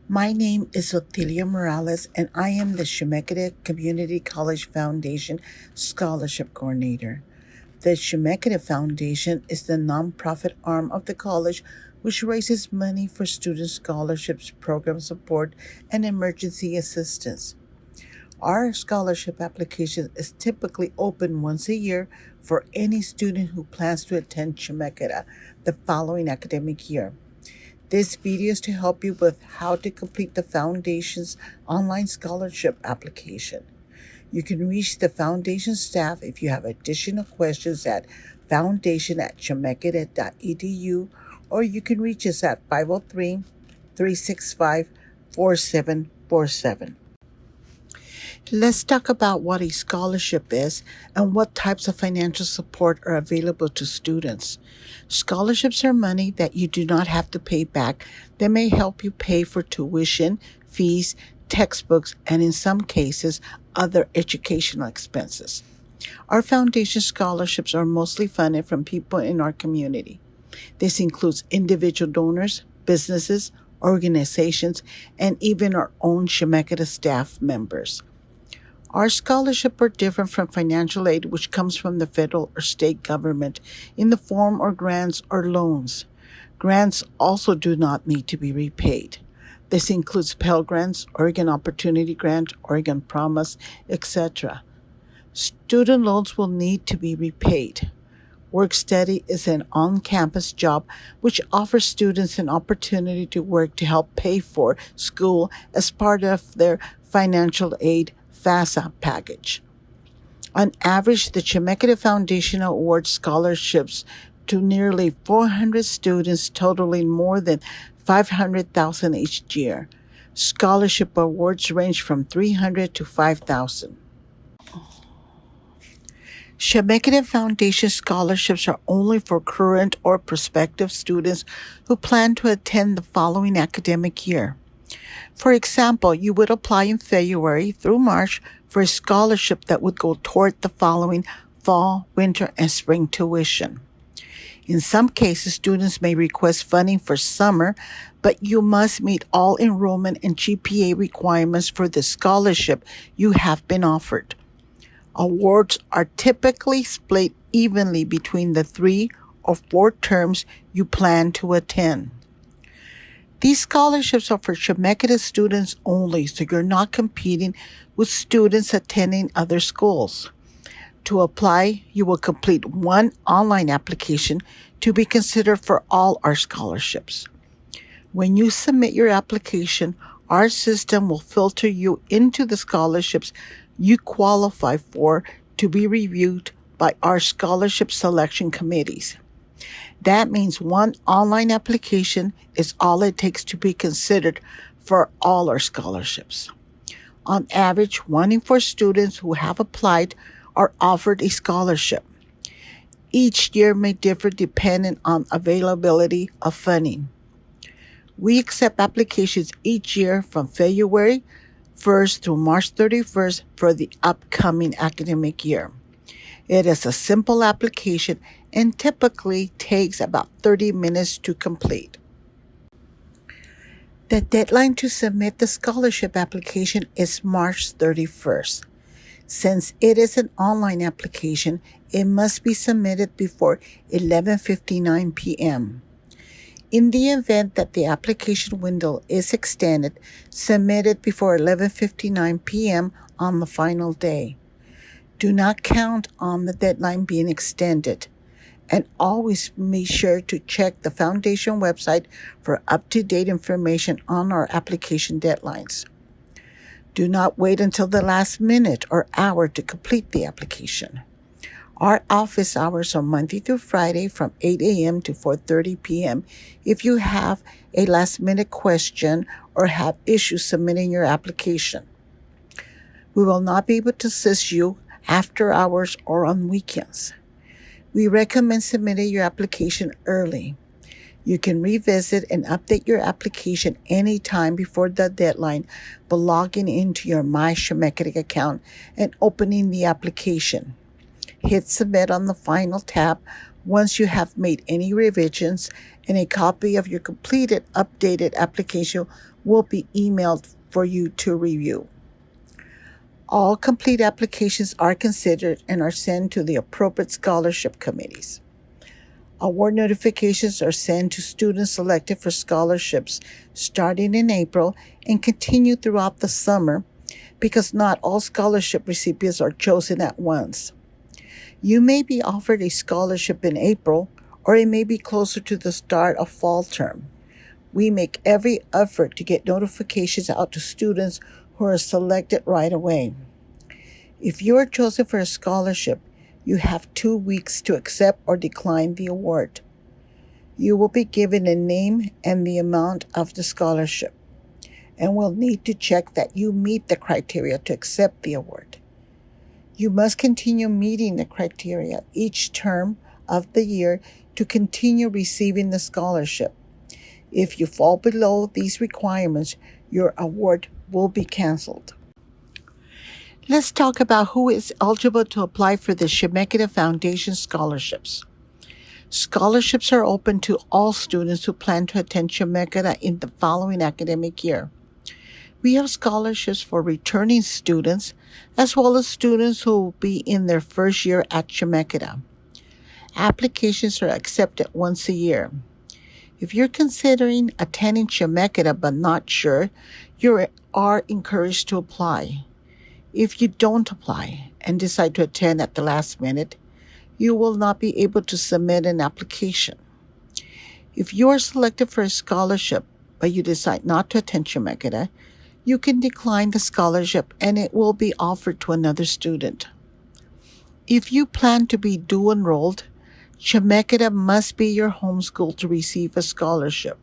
My name is Otilia Morales, and I am the Chemeketa Community College Foundation Scholarship Coordinator. The Chemeketa Foundation is the nonprofit arm of the college which raises money for student scholarships, program support, and emergency assistance. Our scholarship application is typically open once a year for any student who plans to attend Chemeketa the following academic year. This video is to help you with how to complete the Foundation's online scholarship application. You can reach the Foundation staff if you have additional questions at foundation@chemeketa.edu, or you can reach us at 503-365-4747. Let's talk about what a scholarship is and what types of financial support are available to students. Scholarships are money that you do not have to pay back that may help you pay for tuition, fees, textbooks, and in some cases, other educational expenses. Our foundation scholarships are mostly funded from people in our community. This includes individual donors, businesses, organizations, and even our own Chemeketa staff members. Our scholarships are different from financial aid, which comes from the federal or state government in the form of grants or loans. Grants also do not need to be repaid. This includes Pell Grants, Oregon Opportunity Grant, Oregon Promise, etc. Student loans will need to be repaid. Work Study is an on-campus job which offers students an opportunity to work to help pay for school as part of their financial aid FAFSA package. On average, the Chemeketa Foundation awards scholarships to nearly 400 students, totaling more than $500,000 each year. Scholarship awards range from $300 to $5,000. Chemeketa Foundation scholarships are only for current or prospective students who plan to attend the following academic year. For example, you would apply in February through March for a scholarship that would go toward the following fall, winter, and spring tuition. In some cases, students may request funding for summer, but you must meet all enrollment and GPA requirements for the scholarship you have been offered. Awards are typically split evenly between the 3 or 4 terms you plan to attend. These scholarships are for Chemeketa students only, so you're not competing with students attending other schools. To apply, you will complete one online application to be considered for all our scholarships. When you submit your application, our system will filter you into the scholarships you qualify for to be reviewed by our scholarship selection committees. That means one online application is all it takes to be considered for all our scholarships. On average, 1 in 4 students who have applied are offered a scholarship. Each year may differ depending on availability of funding. We accept applications each year from February 1st through March 31st for the upcoming academic year. It is a simple application and typically takes about 30 minutes to complete. The deadline to submit the scholarship application is March 31st. Since it is an online application, it must be submitted before 11:59 p.m. In the event that the application window is extended, submit it before 11:59 p.m. on the final day. Do not count on the deadline being extended, and always be sure to check the Foundation website for up-to-date information on our application deadlines. Do not wait until the last minute or hour to complete the application. Our office hours are Monday through Friday from 8 a.m. to 4:30 p.m. if you have a last-minute question or have issues submitting your application. We will not be able to assist you after hours or on weekends. We recommend submitting your application early. You can revisit and update your application anytime before the deadline by logging into your My Chemeketa account and opening the application. Hit Submit on the final tab Once you have made any revisions, and a copy of your completed updated application will be emailed for you to review. All complete applications are considered and are sent to the appropriate scholarship committees. Award notifications are sent to students selected for scholarships starting in April and continue throughout the summer because not all scholarship recipients are chosen at once. You may be offered a scholarship in April, or it may be closer to the start of fall term. We make every effort to get notifications out to students who are selected right away. If you are chosen for a scholarship, you have 2 weeks to accept or decline the award. You will be given a name and the amount of the scholarship, and will need to check that you meet the criteria to accept the award. You must continue meeting the criteria each term of the year to continue receiving the scholarship. If you fall below these requirements, your award will be canceled. Let's talk about who is eligible to apply for the Chemeketa Foundation scholarships. Scholarships are open to all students who plan to attend Chemeketa in the following academic year. We have scholarships for returning students as well as students who will be in their first year at Chemeketa. Applications are accepted once a year. If you're considering attending Chemeketa but not sure, you are encouraged to apply. If you don't apply and decide to attend at the last minute, you will not be able to submit an application. If you are selected for a scholarship but you decide not to attend Chemeketa, you can decline the scholarship and it will be offered to another student. If you plan to be dual enrolled, Chemeketa must be your home school to receive a scholarship.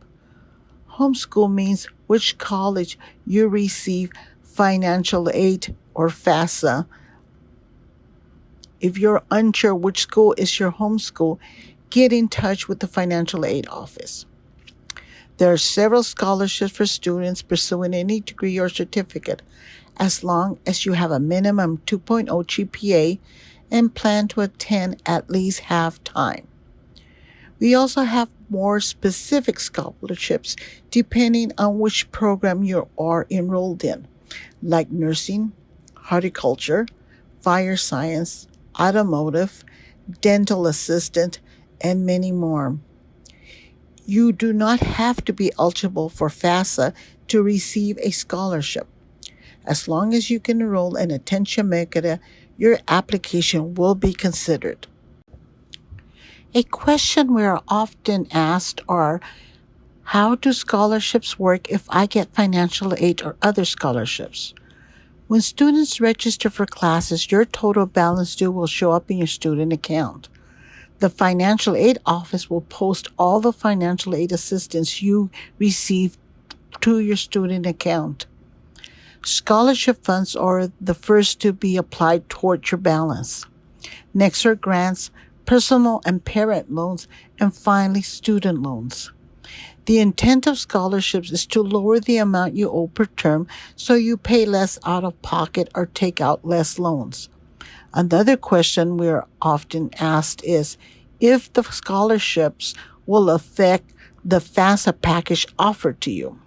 Homeschool means which college you receive financial aid or FAFSA. If you're unsure which school is your home school, get in touch with the financial aid office. There are several scholarships for students pursuing any degree or certificate, as long as you have a minimum 2.0 GPA and plan to attend at least half time. We also have more specific scholarships depending on which program you are enrolled in, like nursing, horticulture, fire science, automotive, dental assistant, and many more. You do not have to be eligible for FAFSA to receive a scholarship. As long as you can enroll and attend Chemeketa, your application will be considered. A question we are often asked are, how do scholarships work if I get financial aid or other scholarships? When students register for classes, your total balance due will show up in your student account. The financial aid office will post all the financial aid assistance you receive to your student account. Scholarship funds are the first to be applied toward your balance. Next are grants, personal and parent loans, and finally student loans. The intent of scholarships is to lower the amount you owe per term so you pay less out of pocket or take out less loans. Another question we are often asked is if the scholarships will affect the FAFSA package offered to you.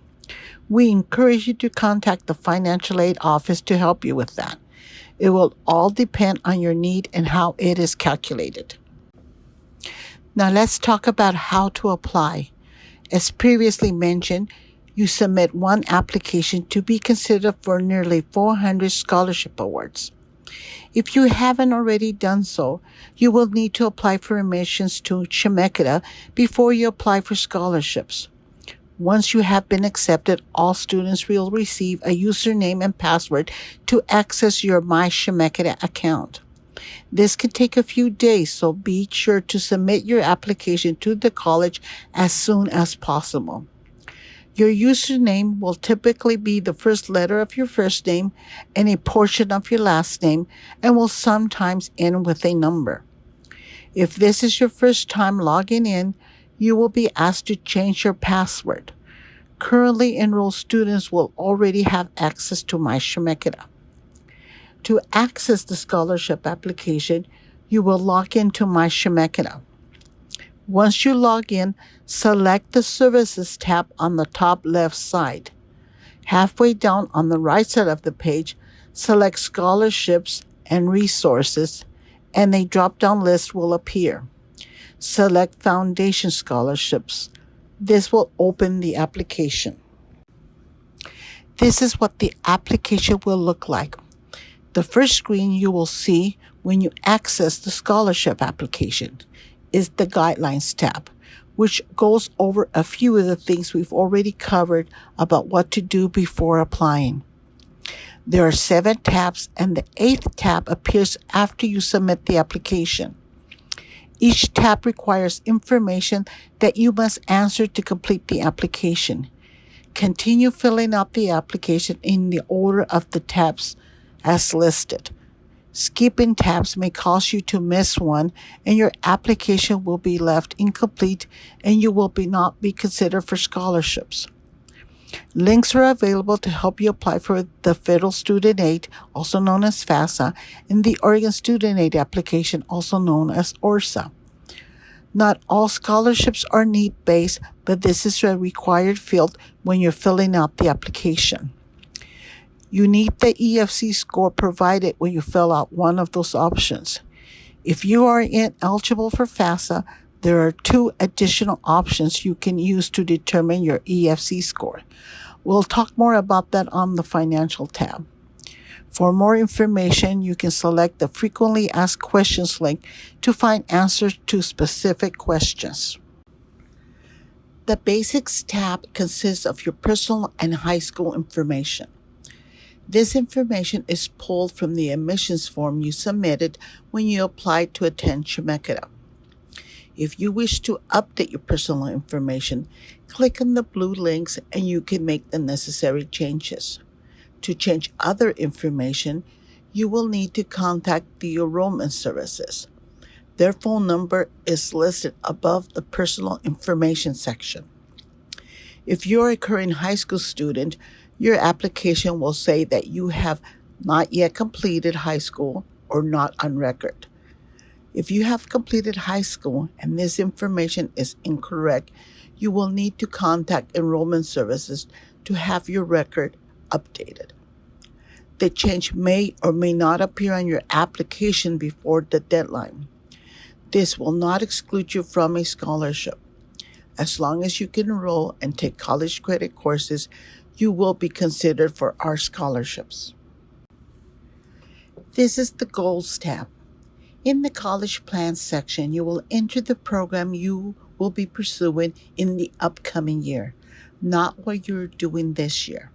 We encourage you to contact the financial aid office to help you with that. It will all depend on your need and how it is calculated. Now let's talk about how to apply. As previously mentioned, you submit one application to be considered for nearly 400 scholarship awards. If you haven't already done so, you will need to apply for admissions to Chemeketa before you apply for scholarships. Once you have been accepted, all students will receive a username and password to access your My Chemeketa account. This can take a few days, so be sure to submit your application to the college as soon as possible. Your username will typically be the first letter of your first name and a portion of your last name, and will sometimes end with a number. If this is your first time logging in, you will be asked to change your password. Currently enrolled students will already have access to My Chemeketa. To access the scholarship application, you will log into My Chemeketa. Once you log in, select the Services tab on the top left side. Halfway down on the right side of the page, select Scholarships and Resources, and a drop-down list will appear. Select Foundation Scholarships. This will open the application. This is what the application will look like. The first screen you will see when you access the scholarship application is the Guidelines tab, which goes over a few of the things we've already covered about what to do before applying. There are 7 tabs, and the 8th tab appears after you submit the application. Each tab requires information that you must answer to complete the application. Continue filling out the application in the order of the tabs as listed. Skipping tabs may cause you to miss one, and your application will be left incomplete, and you will not be considered for scholarships. Links are available to help you apply for the Federal Student Aid, also known as FAFSA, and the Oregon Student Aid application, also known as ORSA. Not all scholarships are need-based, but this is a required field when you're filling out the application. You need the EFC score provided when you fill out one of those options. If you are ineligible for FAFSA, there are 2 additional options you can use to determine your EFC score. We'll talk more about that on the Financial tab. For more information, you can select the Frequently Asked Questions link to find answers to specific questions. The Basics tab consists of your personal and high school information. This information is pulled from the admissions form you submitted when you applied to attend Chemeketa. If you wish to update your personal information, click on the blue links and you can make the necessary changes. To change other information, you will need to contact the Enrollment Services. Their phone number is listed above the Personal Information section. If you're a current high school student, your application will say that you have not yet completed high school or not on record. If you have completed high school and this information is incorrect, you will need to contact Enrollment Services to have your record updated. The change may or may not appear on your application before the deadline. This will not exclude you from a scholarship. As long as you can enroll and take college credit courses, you will be considered for our scholarships. This is the Goals tab. In the College Plans section, you will enter the program you will be pursuing in the upcoming year, not what you're doing this year.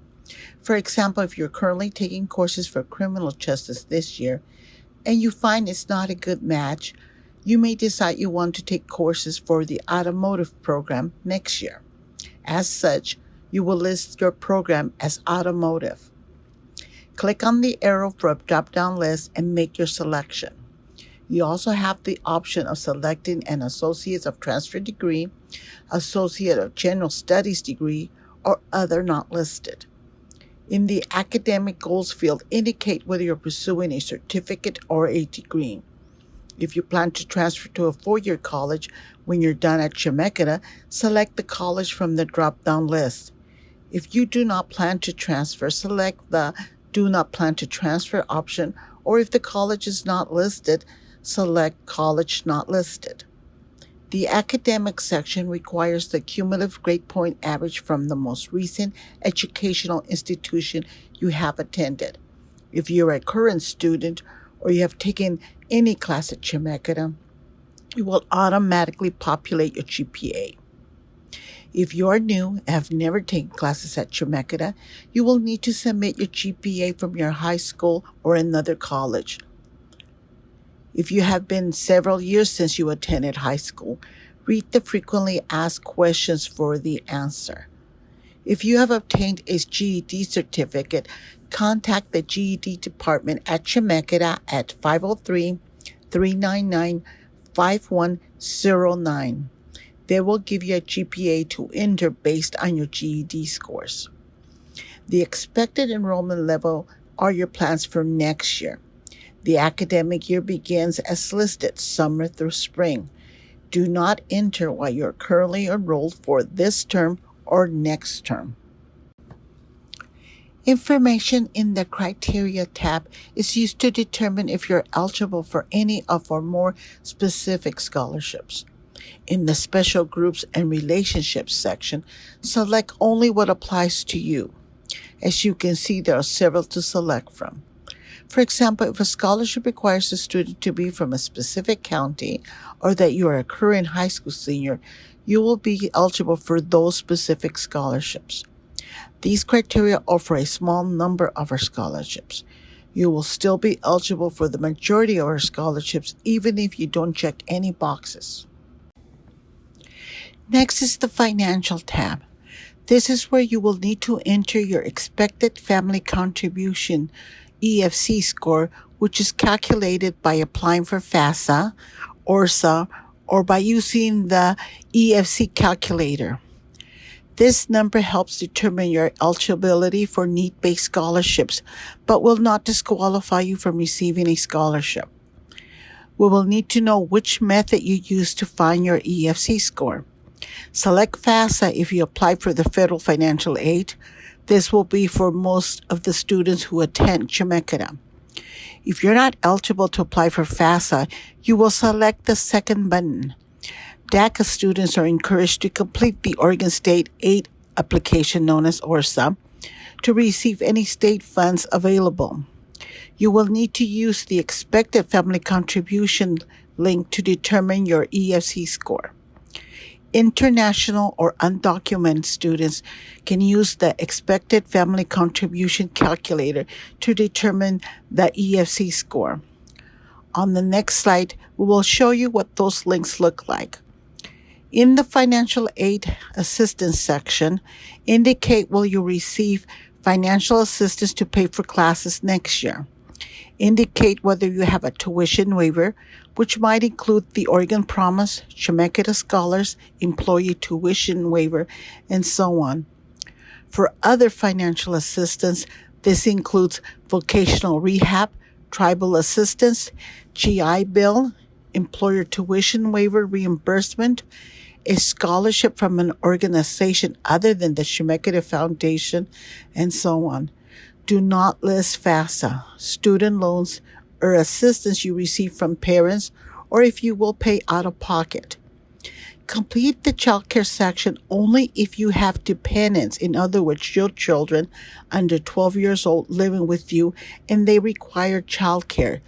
For example, if you're currently taking courses for criminal justice this year and you find it's not a good match, you may decide you want to take courses for the automotive program next year. As such, you will list your program as automotive. Click on the arrow for a drop-down list and make your selection. You also have the option of selecting an Associate of Transfer degree, Associate of General Studies degree, or other not listed. In the Academic Goals field, indicate whether you're pursuing a certificate or a degree. If you plan to transfer to a 4-year college when you're done at Chemeketa, select the college from the drop-down list. If you do not plan to transfer, select the Do Not Plan to Transfer option, or if the college is not listed, select College Not Listed. The academic section requires the cumulative grade point average from the most recent educational institution you have attended. If you're a current student or you have taken any class at Chemeketa, it will automatically populate your GPA. If you are new and have never taken classes at Chemeketa, you will need to submit your GPA from your high school or another college. If you have been several years since you attended high school, read the frequently asked questions for the answer. If you have obtained a GED certificate, contact the GED department at Chemeketa at 503-399-5109. They will give you a GPA to enter based on your GED scores. The expected enrollment level are your plans for next year. The academic year begins as listed, summer through spring. Do not enter while you're currently enrolled for this term or next term. Information in the Criteria tab is used to determine if you're eligible for any of our more specific scholarships. In the Special Groups and Relationships section, select only what applies to you. As you can see, there are several to select from. For example, if a scholarship requires a student to be from a specific county or that you are a current high school senior, you will be eligible for those specific scholarships. These criteria offer a small number of our scholarships. You will still be eligible for the majority of our scholarships even if you don't check any boxes. Next is the Financial tab. This is where you will need to enter your expected family contribution EFC score, which is calculated by applying for FAFSA, ORSA, or by using the EFC calculator. This number helps determine your eligibility for need-based scholarships, but will not disqualify you from receiving a scholarship. We will need to know which method you used to find your EFC score. Select FAFSA if you apply for the federal financial aid. This will be for most of the students who attend Chemeketa. If you're not eligible to apply for FAFSA, you will select the second button. DACA students are encouraged to complete the Oregon State Aid application known as ORSA to receive any state funds available. You will need to use the expected family contribution link to determine your EFC score. International or undocumented students can use the expected family contribution calculator to determine the EFC score. On the next slide, we will show you what those links look like. In the Financial Aid Assistance section, indicate will you receive financial assistance to pay for classes next year. Indicate whether you have a tuition waiver, which might include the Oregon Promise, Chemeketa Scholars, Employee Tuition Waiver, and so on. For other financial assistance, this includes vocational rehab, tribal assistance, GI Bill, employer tuition waiver reimbursement, a scholarship from an organization other than the Chemeketa Foundation, and so on. Do not list FAFSA, student loans, or assistance you receive from parents, or if you will pay out of pocket. Complete the child care section only if you have dependents, in other words, your children under 12 years old living with you and they require child care.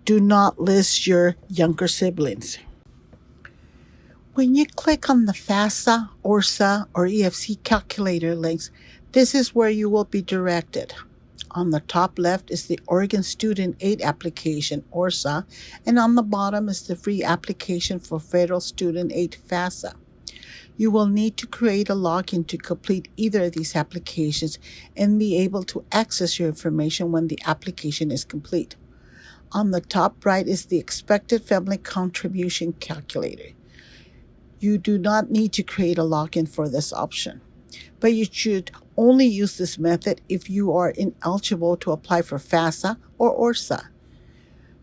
Do not list your younger siblings. When you click on the FAFSA, ORSA, or EFC calculator links, this is where you will be directed. On the top left is the Oregon Student Aid Application, ORSA, and on the bottom is the free application for Federal Student Aid, FAFSA. You will need to create a login to complete either of these applications and be able to access your information when the application is complete. On the top right is the expected family contribution calculator. You do not need to create a login for this option, but you should only use this method if you are ineligible to apply for FAFSA or ORSA.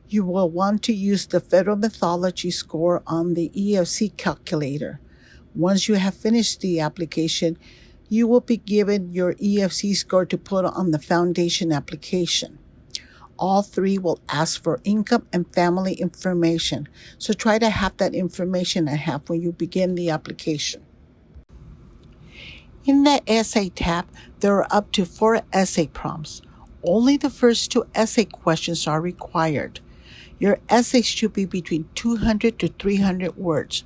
You will want to use the federal methodology score on the EFC calculator. Once you have finished the application, you will be given your EFC score to put on the foundation application. All three will ask for income and family information, so try to have that information at hand when you begin the application. In the Essay tab, there are up to 4 essay prompts. Only the first 2 essay questions are required. Your essays should be between 200 to 300 words.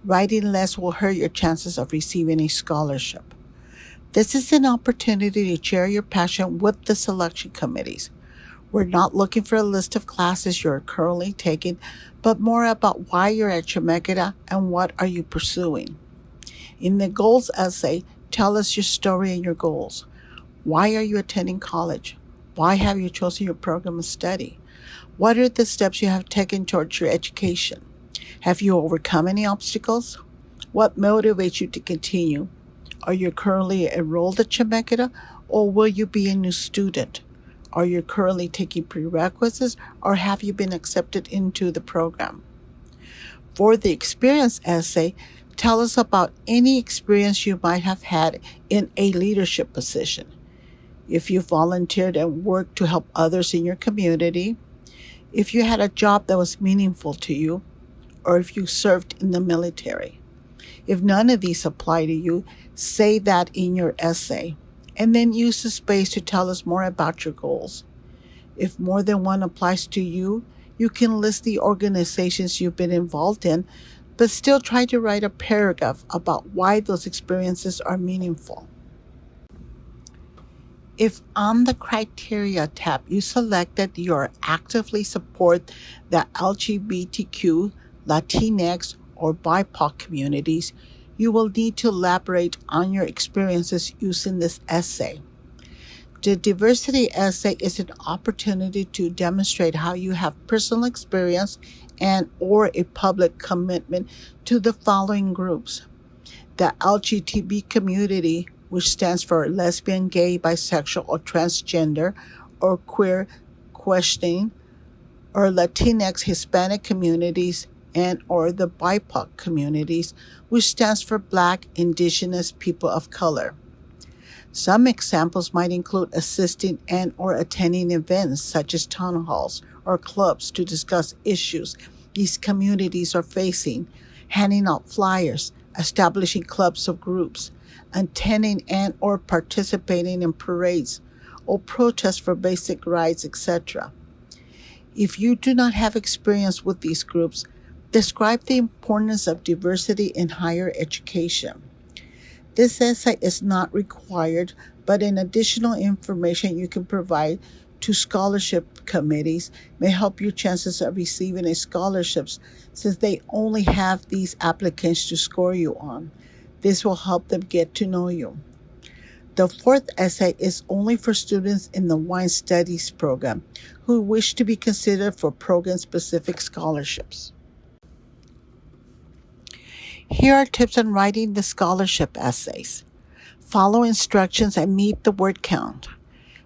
Writing less will hurt your chances of receiving a scholarship. This is an opportunity to share your passion with the selection committees. We're not looking for a list of classes you're currently taking, but more about why you're at Chemeketa and what are you pursuing. In the goals essay, tell us your story and your goals. Why are you attending college? Why have you chosen your program of study? What are the steps you have taken towards your education? Have you overcome any obstacles? What motivates you to continue? Are you currently enrolled at Chemeketa, or will you be a new student? Are you currently taking prerequisites, or have you been accepted into the program? For the experience essay, tell us about any experience you might have had in a leadership position. If you volunteered and worked to help others in your community, if you had a job that was meaningful to you, or if you served in the military. If none of these apply to you, say that in your essay, and then use the space to tell us more about your goals. If more than one applies to you, you can list the organizations you've been involved in, but still try to write a paragraph about why those experiences are meaningful. If on the Criteria tab you select that you actively support the LGBTQ, Latinx, or BIPOC communities, you will need to elaborate on your experiences using this essay. The diversity essay is an opportunity to demonstrate how you have personal experience and or a public commitment to the following groups: the LGBT community, which stands for lesbian, gay, bisexual, or transgender, or queer questioning, or Latinx Hispanic communities, and or the BIPOC communities, which stands for Black, Indigenous, People of Color. Some examples might include assisting and or attending events such as town halls or clubs to discuss issues these communities are facing, handing out flyers, establishing clubs of groups, attending and or participating in parades or protests for basic rights, etc. If you do not have experience with these groups, describe the importance of diversity in higher education. This essay is not required, but an additional information you can provide to scholarship committees may help your chances of receiving a scholarship since they only have these applicants to score you on. This will help them get to know you. The fourth essay is only for students in the Wine Studies program who wish to be considered for program-specific scholarships. Here are tips on writing the scholarship essays. Follow instructions and meet the word count.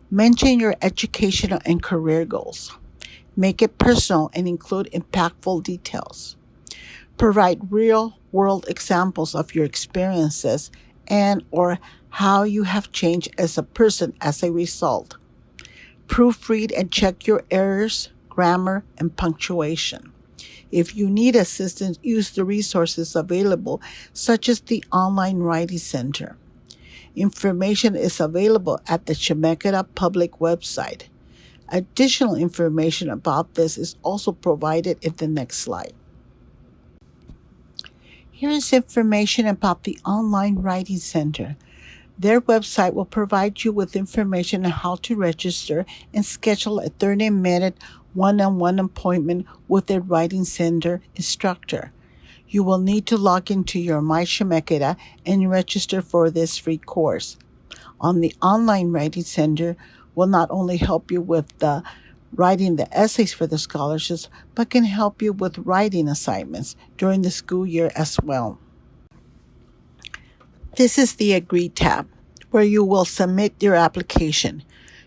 Mention your educational and career goals. Make it personal and include impactful details. Provide real-world examples of your experiences and or how you have changed as a person as a result. Proofread and check your errors, grammar, and punctuation. If you need assistance, use the resources available, such as the Online Writing Center. Information is available at the Chemeketa public website. Additional information about this is also provided in the next slide. Here is information about the Online Writing Center. Their website will provide you with information on how to register and schedule a 30-minute one-on-one appointment with a Writing Center instructor. You will need to log into your My Chemeketa and register for this free course. On the Online Writing Center will not only help you with writing the essays for the scholarships, but can help you with writing assignments during the school year as well. This is the Agree tab, where you will submit your application.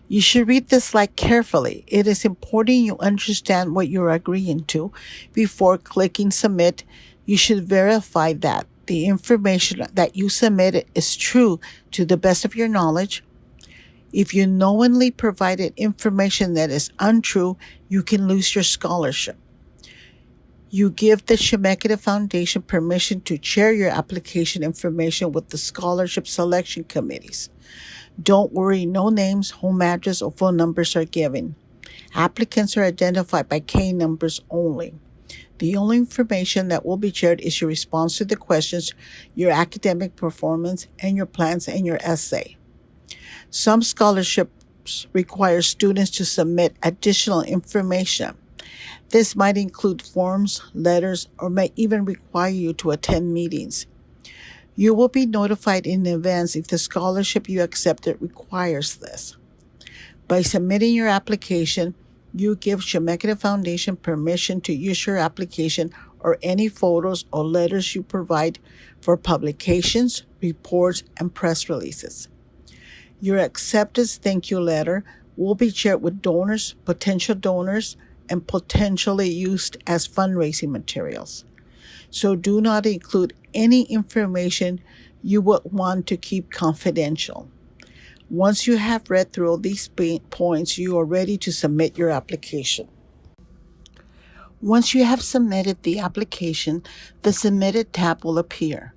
You should read this slide carefully. It is important you understand what you're agreeing to. Before clicking Submit, you should verify that the information that you submitted is true to the best of your knowledge. If you knowingly provided information that is untrue, you can lose your scholarship. You give the Chemeketa Foundation permission to share your application information with the scholarship selection committees. Don't worry, no names, home address, or phone numbers are given. Applicants are identified by K numbers only. The only information that will be shared is your response to the questions, your academic performance, and your plans and your essay. Some scholarships require students to submit additional information. This might include forms, letters, or may even require you to attend meetings. You will be notified in advance if the scholarship you accepted requires this. By submitting your application, you give Chemeketa Foundation permission to use your application or any photos or letters you provide for publications, reports, and press releases. Your acceptance thank you letter will be shared with donors, potential donors, and potentially used as fundraising materials. so do not include any information you would want to keep confidential. Once you have read through all these points, you are ready to submit your application. Once you have submitted the application, the Submitted tab will appear.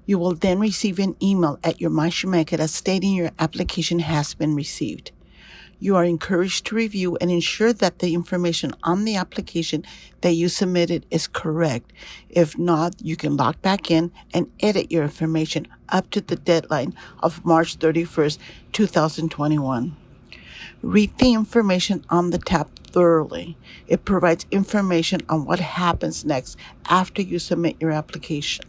You will then receive an email at your My Chemeketa stating your application has been received. You are encouraged to review and ensure that the information on the application that you submitted is correct. If not, you can log back in and edit your information up to the deadline of March 31st, 2021. Read the information on the tab thoroughly. It provides information on what happens next after you submit your application.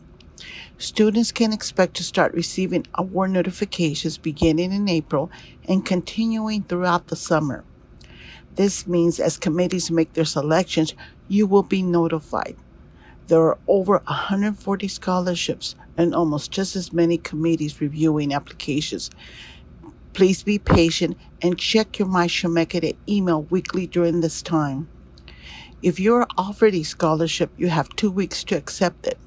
Students can expect to start receiving award notifications beginning in April and continuing throughout the summer. This means as committees make their selections, you will be notified. There are over 140 scholarships and almost just as many committees reviewing applications. Please be patient and check your My Chemeketa email weekly during this time. If you are offered a scholarship, you have 2 weeks to accept it.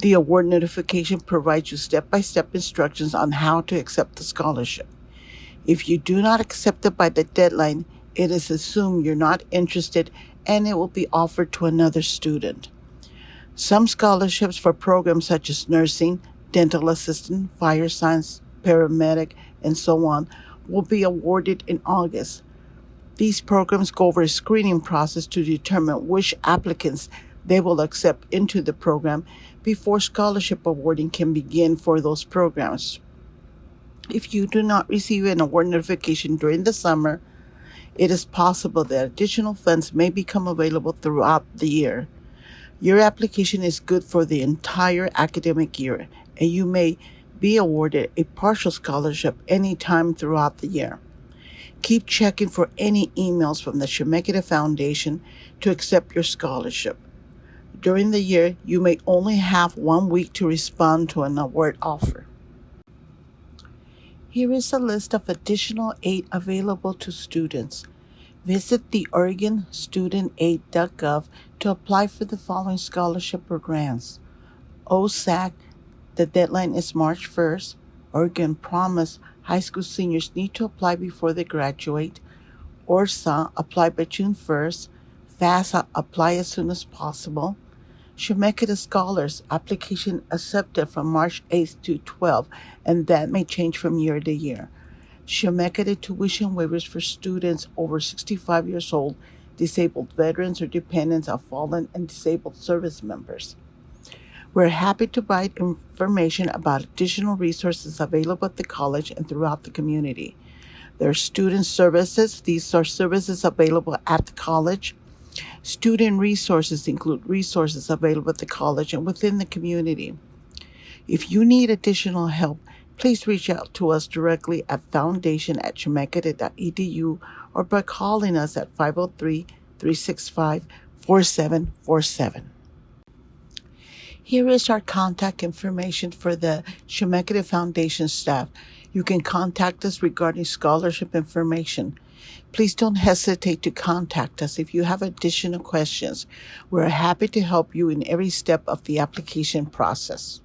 The award notification provides you step-by-step instructions on how to accept the scholarship. If you do not accept it by the deadline, it is assumed you're not interested and it will be offered to another student. Some scholarships for programs such as nursing, dental assistant, fire science, paramedic, and so on will be awarded in August. These programs go over a screening process to determine which applicants they will accept into the program before scholarship awarding can begin for those programs. If you do not receive an award notification during the summer, it is possible that additional funds may become available throughout the year. Your application is good for the entire academic year, and you may be awarded a partial scholarship anytime throughout the year. Keep checking for any emails from the Chemeketa Foundation to accept your scholarship. During the year, you may only have 1 week to respond to an award offer. Here is a list of additional aid available to students. Visit the OregonStudentAid.gov to apply for the following scholarship or grants. OSAC, the deadline is March 1st. Oregon Promise, high school seniors need to apply before they graduate. ORSA, apply by June 1st. FASA, apply as soon as possible. Chemeketa Scholars, application accepted from March 8th to 12th, and that may change from year to year. Chemeketa tuition waivers for students over 65 years old, disabled veterans or dependents of fallen and disabled service members. We're happy to provide information about additional resources available at the college and throughout the community. There are student services. These are services available at the college. Student resources include resources available at the college and within the community. If you need additional help, please reach out to us directly at foundation@chemeketa.edu or by calling us at 503-365-4747. Here is our contact information for the Chemeketa Foundation staff. You can contact us regarding scholarship information. Please don't hesitate to contact us if you have additional questions. We're happy to help you in every step of the application process.